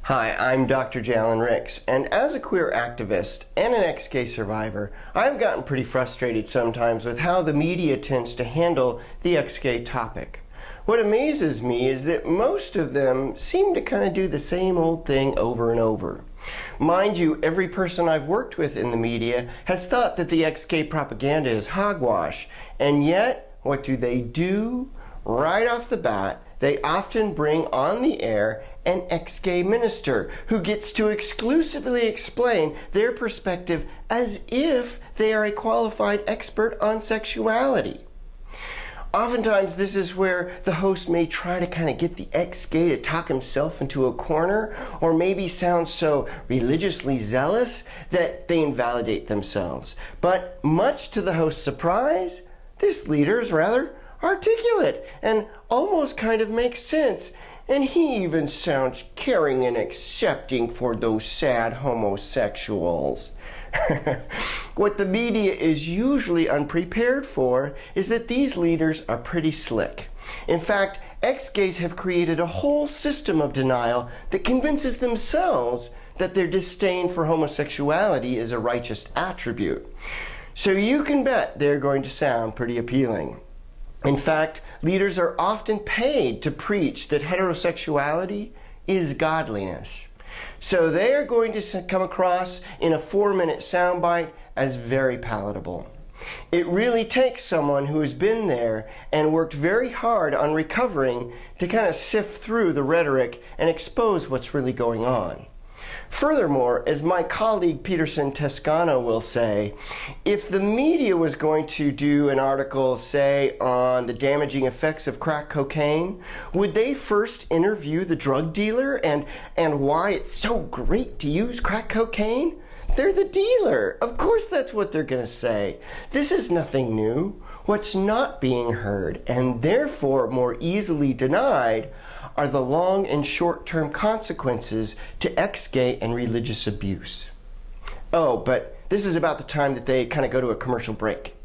Hi, I'm Dr. Jalen Ricks, and as a queer activist and an ex-gay survivor, I've gotten pretty frustrated sometimes with how the media tends to handle the ex-gay topic. What amazes me is that most of them seem to kind of do the same old thing over and over. Mind you, every person I've worked with in the media has thought that the ex-gay propaganda is hogwash, and yet, what do? Right off the bat, they often bring on the air an ExGay minister who gets to exclusively explain their perspective as if they are a qualified expert on sexuality. Oftentimes, this is where the host may try to kind of get the ex-gay to talk himself into a corner, or maybe sound so religiously zealous that they invalidate themselves. But much to the host's surprise, this leader is rather articulate and almost kind of makes sense. And he even sounds caring and accepting for those sad homosexuals. What the media is usually unprepared for is that these leaders are pretty slick. In fact, ex-gays have created a whole system of denial that convinces themselves that their disdain for homosexuality is a righteous attribute. So you can bet they're going to sound pretty appealing. In fact, leaders are often paid to preach that heterosexuality is godliness. So they are going to come across in a 4-minute soundbite as very palatable. It really takes someone who has been there and worked very hard on recovering to kind of sift through the rhetoric and expose what's really going on. Furthermore, as my colleague Peterson Toscano will say, if the media was going to do an article, say, on the damaging effects of crack cocaine, would they first interview the drug dealer and why it's so great to use crack cocaine? They're the dealer. Of course that's what they're going to say. This is nothing new. What's not being heard, and therefore more easily denied, are the long and short-term consequences to ex-gay and religious abuse. Oh, but this is about the time that they kind of go to a commercial break.